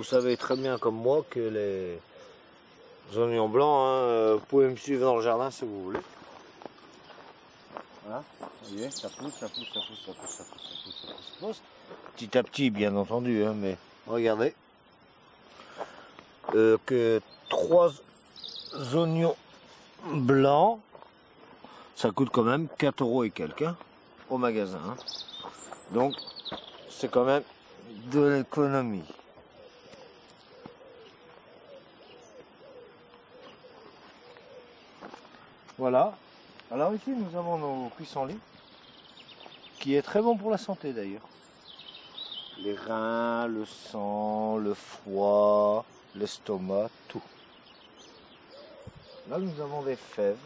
vous savez très bien comme moi que les oignons blancs, hein, vous pouvez me suivre dans le jardin si vous voulez. Voilà, vous voyez, ça pousse, ça pousse, ça pousse, ça pousse, ça pousse, ça pousse, ça pousse, ça pousse. Petit à petit, bien entendu, hein, mais regardez. Que 3 oignons blancs, ça coûte quand même 4 € et quelques hein, au magasin. Hein. Donc, c'est quand même de l'économie. Voilà. Alors ici, nous avons nos pissenlits, qui est très bon pour la santé d'ailleurs. Les reins, le sang, le foie, l'estomac, tout. Là, nous avons des fèves.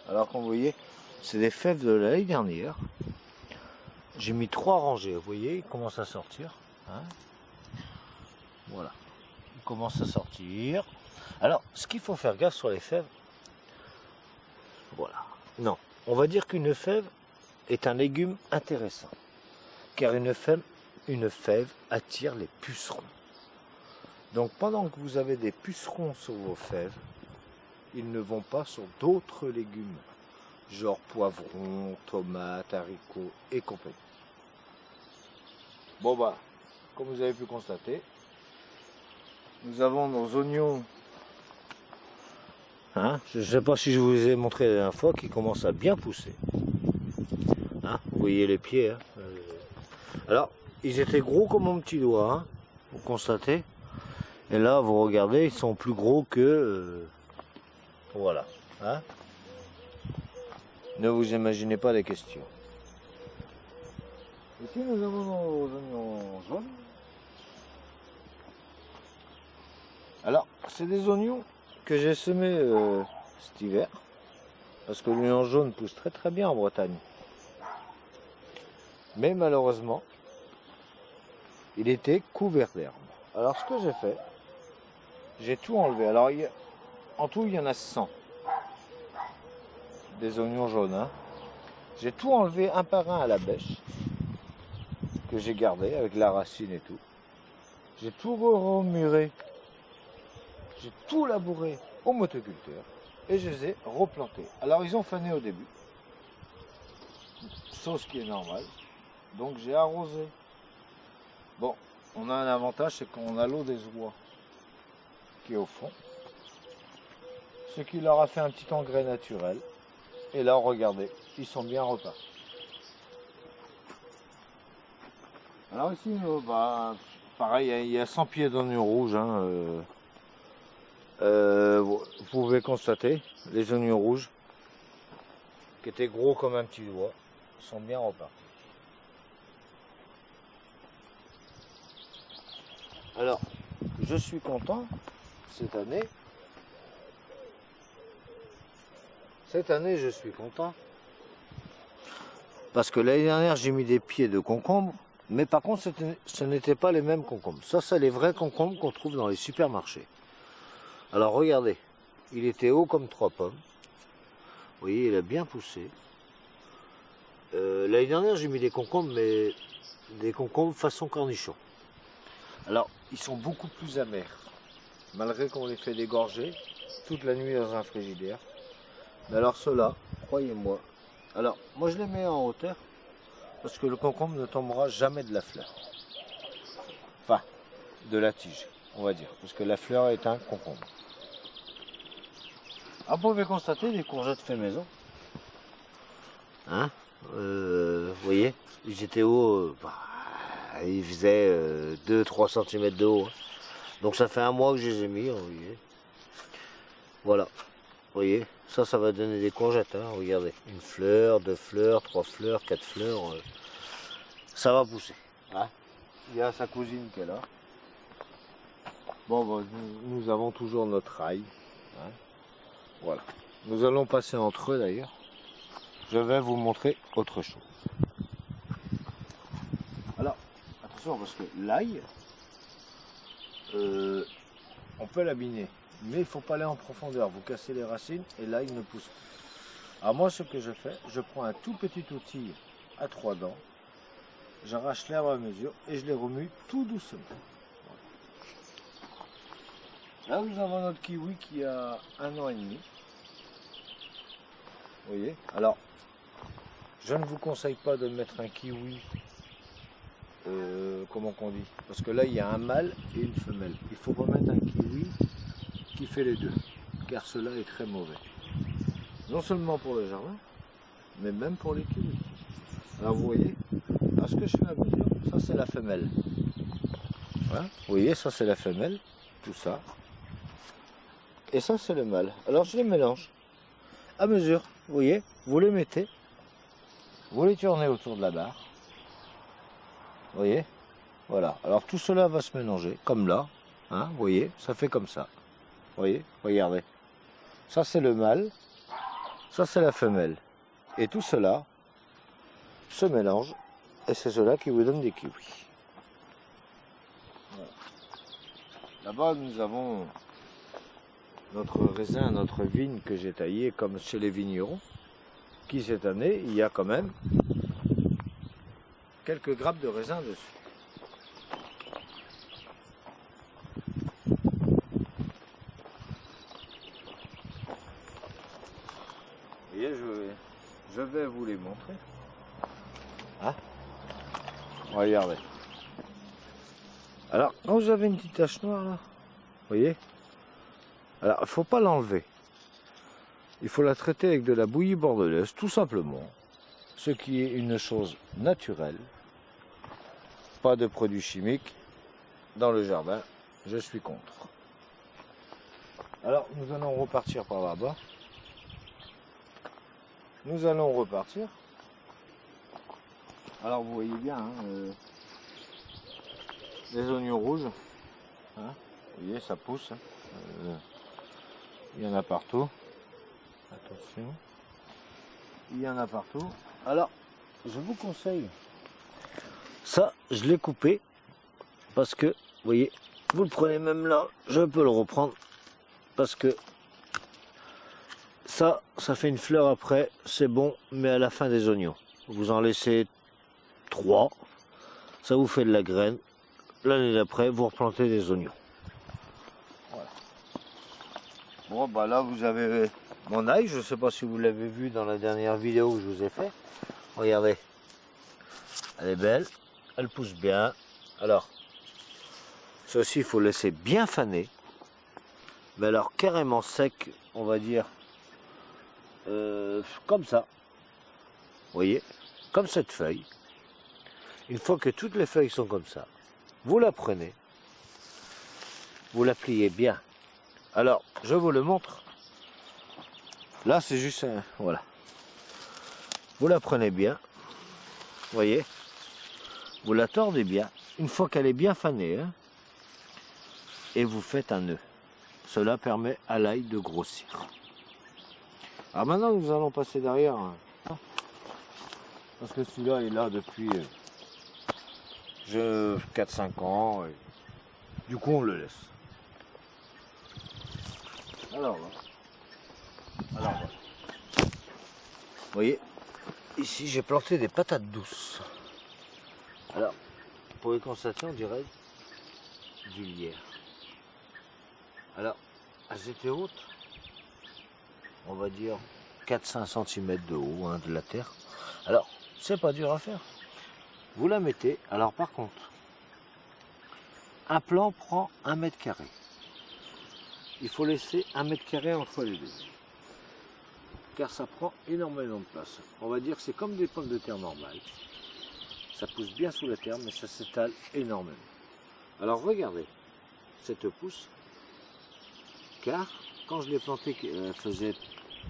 Alors, comme vous voyez, c'est des fèves de l'année dernière. J'ai mis 3 rangées. Vous voyez, ils commencent à sortir. Hein, voilà. Ils commencent à sortir. Alors, ce qu'il faut faire gaffe sur les fèves, voilà. Non, on va dire qu'une fève est un légume intéressant. Car une fève attire les pucerons. Donc, pendant que vous avez des pucerons sur vos fèves, ils ne vont pas sur d'autres légumes, genre poivrons, tomates, haricots et compagnie. Bon bah, comme vous avez pu constater, nous avons nos oignons, hein, je ne sais pas si je vous ai montré la dernière fois, qui commencent à bien pousser. Hein, vous voyez les pieds. Hein, alors, ils étaient gros comme mon petit doigt, hein, vous constatez. Et là, vous regardez, ils sont plus gros que... voilà. Hein. Ne vous imaginez pas les questions. Ici, nous avons nos oignons jaunes. Alors, c'est des oignons que j'ai semés cet hiver. Parce que l'oignon jaune pousse très très bien en Bretagne. Mais malheureusement, il était couvert d'herbe. Alors, ce que j'ai fait, j'ai tout enlevé. Alors, en tout, il y en a 100. Des oignons jaunes. Hein. J'ai tout enlevé un par un à la bêche. Que j'ai gardé avec la racine et tout. J'ai tout remuré. J'ai tout labouré au motoculteur. Et je les ai replantés. Alors, ils ont fané au début. Chose qui est normale. Donc, j'ai arrosé. Bon, on a un avantage, c'est qu'on a l'eau des oies qui est au fond. Ce qui leur a fait un petit engrais naturel. Et là, regardez, ils sont bien repartis. Alors ici, bah, pareil, il y a 100 pieds d'oignons rouges. Hein, vous pouvez constater, les oignons rouges, qui étaient gros comme un petit doigt, sont bien repartis. Alors, je suis content cette année. Cette année, je suis content. Parce que l'année dernière, j'ai mis des pieds de concombres. Mais par contre, ce n'étaient pas les mêmes concombres. Ça, c'est les vrais concombres qu'on trouve dans les supermarchés. Alors, regardez. Il était haut comme 3 pommes. Vous voyez, il a bien poussé. L'année dernière, j'ai mis des concombres, mais des concombres façon cornichon. Alors, ils sont beaucoup plus amers. Malgré qu'on les fait dégorger toute la nuit dans un frigidaire. Mais alors ceux-là, croyez-moi. Alors, moi je les mets en hauteur. Parce que le concombre ne tombera jamais de la fleur. Enfin, de la tige, on va dire. Parce que la fleur est un concombre. Ah, vous pouvez constater des courgettes fait maison. Hein, vous voyez, ils étaient hauts, ils faisaient 2-3 cm de haut. Hein. Donc ça fait un mois que je les ai mis, vous voyez. Voilà, vous voyez, ça va donner des courgettes, hein, regardez. Une fleur, 2 fleurs, 3 fleurs, 4 fleurs, ça va pousser. Hein. Il y a sa cousine qui est là. Bon, bah, nous avons toujours notre ail. Hein. Voilà. Nous allons passer entre eux d'ailleurs. Je vais vous montrer autre chose. Alors, attention parce que l'ail, on peut l'abîmer. Mais il ne faut pas aller en profondeur. Vous cassez les racines et l'ail ne pousse pas. Alors moi, ce que je fais, je prends un tout petit outil à 3 dents. J'arrache l'herbe à mesure et je les remue tout doucement. Là, nous avons notre kiwi qui a 1 an et demi. Vous voyez? Alors, je ne vous conseille pas de mettre un kiwi, comment qu'on dit? Parce que là, il y a un mâle et une femelle. Il faut pas mettre un kiwi qui fait les deux, car cela est très mauvais. Non seulement pour le jardin, mais même pour les kiwis. Alors, vous voyez? Alors, ce que je fais à mesure, ça c'est la femelle. Voilà. Vous voyez, ça c'est la femelle, tout ça. Et ça c'est le mâle. Alors, je les mélange à mesure. Vous voyez, vous les mettez, vous les tournez autour de la barre. Vous voyez, voilà. Alors tout cela va se mélanger, comme là. Hein, vous voyez, ça fait comme ça. Vous voyez, regardez. Ça c'est le mâle, ça c'est la femelle. Et tout cela se mélange, et c'est cela qui vous donne des kiwis. Voilà. Là-bas nous avons notre raisin, notre vigne que j'ai taillé comme chez les vignerons, qui cette année, il y a quand même quelques grappes de raisin dessus. Vous voyez, je vais vous les montrer. Hein? Regardez. Alors, quand vous avez une petite tache noire là, vous voyez? Alors, il ne faut pas l'enlever. Il faut la traiter avec de la bouillie bordelaise, tout simplement. Ce qui est une chose naturelle. Pas de produits chimiques dans le jardin. Je suis contre. Alors, nous allons repartir par là-bas. Nous allons repartir. Alors, vous voyez bien, hein, les oignons rouges. Hein, vous voyez, ça pousse. Hein, il y en a partout. Attention. Il y en a partout. Alors, je vous conseille. Ça, je l'ai coupé. Parce que, vous voyez, vous le prenez même là. Je peux le reprendre. Parce que ça fait une fleur après. C'est bon, mais à la fin des oignons. Vous en laissez 3. Ça vous fait de la graine. L'année d'après, vous replantez des oignons. Voilà. Bon, bah là, vous avez mon ail. Je ne sais pas si vous l'avez vu dans la dernière vidéo que je vous ai fait. Regardez. Elle est belle. Elle pousse bien. Alors, ceci, il faut laisser bien faner. Mais alors, carrément sec, on va dire, comme ça. Vous voyez, comme cette feuille. Une fois que toutes les feuilles sont comme ça, vous la prenez. Vous la pliez bien. Alors, je vous le montre. Là, c'est juste un... Voilà. Vous la prenez bien. Vous voyez. Vous la tordez bien. Une fois qu'elle est bien fanée. Hein, et vous faites un nœud. Cela permet à l'ail de grossir. Alors maintenant, nous allons passer derrière. Hein, parce que celui-là est là depuis 4-5 ans. Et du coup, on le laisse. Alors voilà. Vous voyez, ici j'ai planté des patates douces. Alors, pour les constater, on dirait du lierre. Alors, elles étaient hautes, on va dire 4-5 cm de haut, hein, de la terre. Alors, c'est pas dur à faire. Vous la mettez, alors par contre, un plan prend 1 mètre carré. Il faut laisser 1 mètre carré entre les deux. Car ça prend énormément de place. On va dire que c'est comme des pommes de terre normales. Ça pousse bien sous la terre, mais ça s'étale énormément. Alors regardez, cette pousse, car quand je l'ai plantée, elle faisait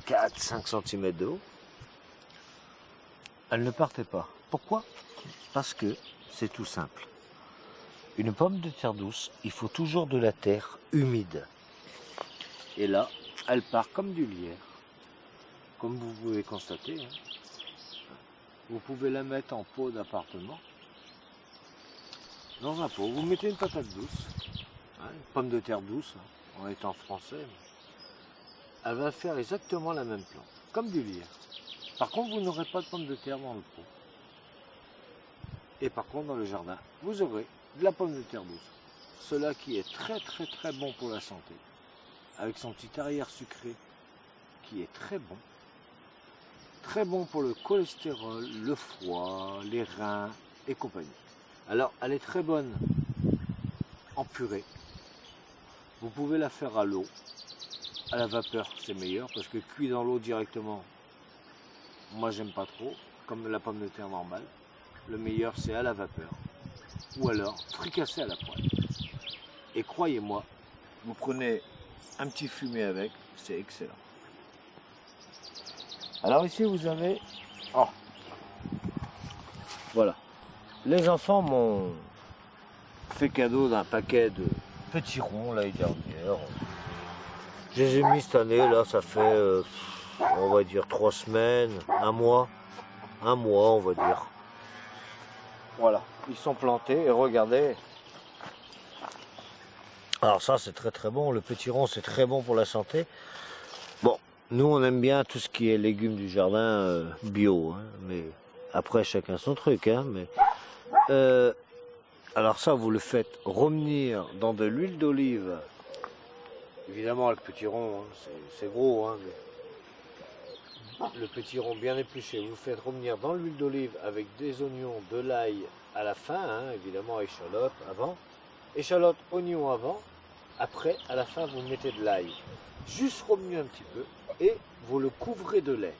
4-5 cm de haut, elle ne partait pas. Pourquoi? Parce que c'est tout simple. Une pomme de terre douce, il faut toujours de la terre humide. Et là, elle part comme du lierre. Comme vous pouvez constater. Hein. Vous pouvez la mettre en pot d'appartement. Dans un pot, vous mettez une patate douce. Hein, une pomme de terre douce, hein, en étant français. Elle va faire exactement la même plante. Comme du lierre. Par contre, vous n'aurez pas de pomme de terre dans le pot. Et par contre, dans le jardin, vous aurez de la pomme de terre douce. cela qui est très bon pour la santé, avec son petit arrière sucré qui est très bon pour le cholestérol, le foie, les reins et compagnie. Alors elle est très bonne en purée. Vous pouvez la faire à l'eau, à la vapeur c'est meilleur parce que cuit dans l'eau directement, moi j'aime pas trop, comme la pomme de terre normale. Le meilleur c'est à la vapeur ou alors fricassé à la poêle. Et croyez-moi, vous prenez un petit fumet avec, c'est excellent. Alors ici vous avez, oh, voilà, les enfants m'ont fait cadeau d'un paquet de petits ronds l'année dernière. Je les ai mis cette année, là ça fait, on va dire 3 semaines, un mois on va dire. Voilà, ils sont plantés et regardez. Alors ça c'est très bon, le petit rond c'est très bon pour la santé. Bon, nous on aime bien tout ce qui est légumes du jardin bio, hein, mais après chacun son truc. Hein, mais, alors ça vous le faites revenir dans de l'huile d'olive. Évidemment le petit rond, hein, c'est gros, hein, mais le petit rond bien épluché, vous le faites revenir dans l'huile d'olive avec des oignons, de l'ail à la fin, hein, évidemment échalote avant, échalote, oignon avant. Après, à la fin, vous mettez de l'ail, juste remuer un petit peu, et vous le couvrez de lait.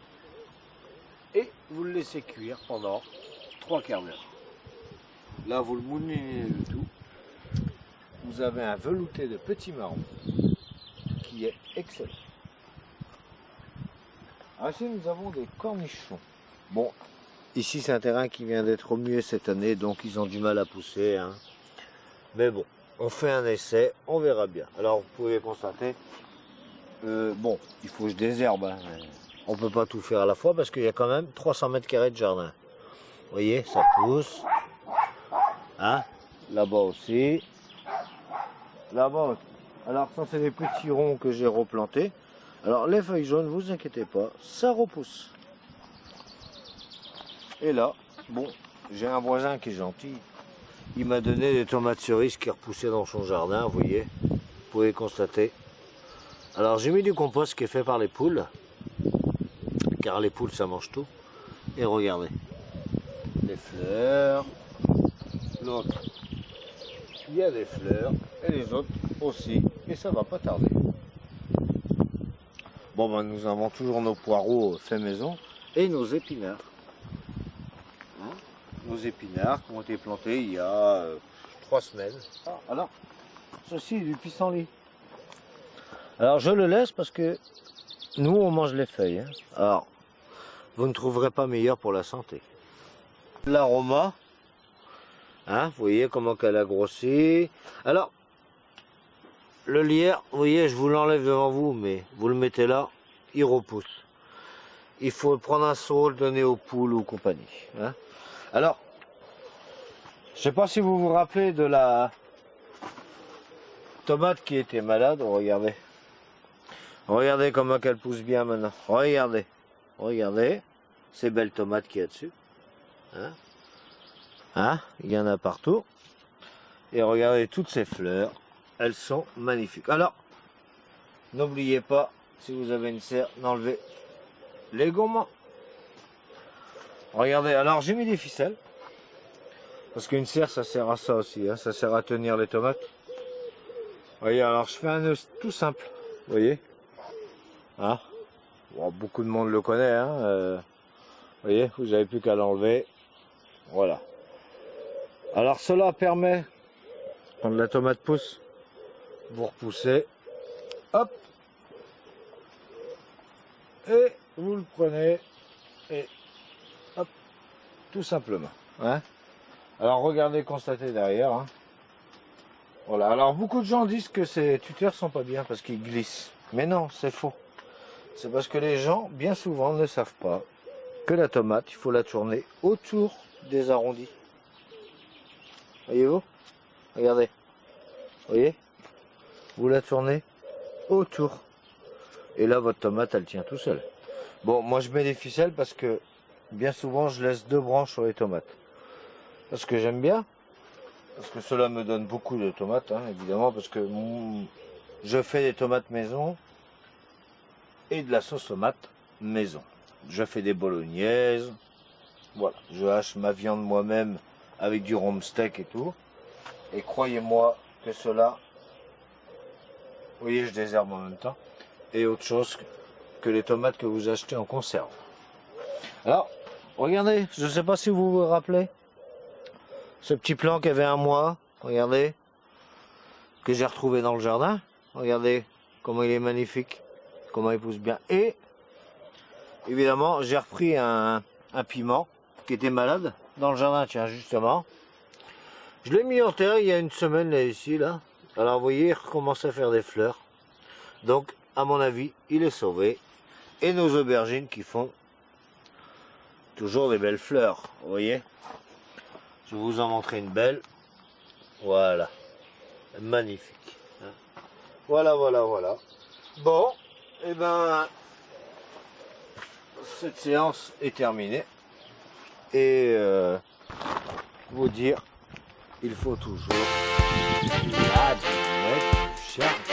Et vous le laissez cuire pendant 3/4 d'heure. Là, vous le moulinez le tout. Vous avez un velouté de petits marrons qui est excellent. Alors ici, nous avons des cornichons. Bon, ici, c'est un terrain qui vient d'être remué cette année, donc ils ont du mal à pousser. Hein. Mais bon. On fait un essai, on verra bien. Alors vous pouvez constater, bon, il faut que je désherbe. Hein. On peut pas tout faire à la fois parce qu'il y a quand même 300 mètres carrés de jardin. Vous voyez, ça pousse. Hein, là-bas aussi. Là-bas aussi. Alors ça c'est des petits ronds que j'ai replantés. Alors les feuilles jaunes, vous inquiétez pas, ça repousse. Et là, bon, j'ai un voisin qui est gentil. Il m'a donné des tomates cerises qui repoussaient dans son jardin, vous voyez. Vous pouvez constater. Alors j'ai mis du compost qui est fait par les poules. Car les poules ça mange tout. Et regardez. Les fleurs. L'autre. Il y a des fleurs. Et les autres aussi. Et ça va pas tarder. Bon ben nous avons toujours nos poireaux faits maison. Et nos épinards. Nos épinards qui ont été plantés il y a 3 semaines. Ah, alors, ceci est du pissenlit. Alors je le laisse parce que nous on mange les feuilles. Hein. Alors, vous ne trouverez pas meilleur pour la santé. L'aroma, hein, vous voyez comment qu'elle a grossi. Alors, le lierre, vous voyez, je vous l'enlève devant vous, mais vous le mettez là, il repousse. Il faut prendre un seau, le donner aux poules ou compagnie. Hein. Alors, je ne sais pas si vous vous rappelez de la tomate qui était malade. Regardez. Regardez comment elle pousse bien maintenant. Regardez. Regardez. Ces belles tomates qu'il y a dessus. Hein? Hein? Il y en a partout. Et regardez toutes ces fleurs. Elles sont magnifiques. Alors, n'oubliez pas, si vous avez une serre, d'enlever les gourmands. Regardez, alors j'ai mis des ficelles. Parce qu'une serre, ça sert à ça aussi. Hein, ça sert à tenir les tomates. Vous voyez, alors je fais un nœud tout simple. Vous voyez, hein, bon, beaucoup de monde le connaît. Hein, vous voyez, vous n'avez plus qu'à l'enlever. Voilà. Alors cela permet, quand la tomate pousse, vous repoussez. Hop. Et vous le prenez. Et hop. Tout simplement. Hein. Alors regardez, constatez derrière. Hein. Voilà. Alors beaucoup de gens disent que ces tuteurs sont pas bien parce qu'ils glissent. Mais non, c'est faux. C'est parce que les gens, bien souvent, ne savent pas que la tomate, il faut la tourner autour des arrondis. Voyez-vous? Regardez. Voyez? Vous la tournez autour. Et là, votre tomate, elle tient tout seul. Bon, moi, je mets des ficelles parce que bien souvent, je laisse 2 branches sur les tomates. Parce que j'aime bien. parce que cela me donne beaucoup de tomates, hein, évidemment, parce que je fais des tomates maison et de la sauce tomate maison. Je fais des bolognaises, voilà, je hache ma viande moi-même avec du rhum steak et tout. Et croyez-moi que cela, vous voyez, je désherbe en même temps, est autre chose que les tomates que vous achetez en conserve. Alors, regardez, je ne sais pas si vous vous rappelez, ce petit plant qui avait un mois, regardez, que j'ai retrouvé dans le jardin. Regardez comment il est magnifique, comment il pousse bien. Et, évidemment, j'ai repris un piment qui était malade dans le jardin, tiens, justement. Je l'ai mis en terre il y a une semaine, là, ici, là. Alors, vous voyez, il recommence à faire des fleurs. Donc, à mon avis, il est sauvé. Et nos aubergines qui font toujours des belles fleurs, vous voyez. Je vais vous en montrer une belle. Voilà. Magnifique. Voilà, voilà, voilà. Bon, et ben, cette séance est terminée. Et vous dire, il faut toujours la dinette du chardon.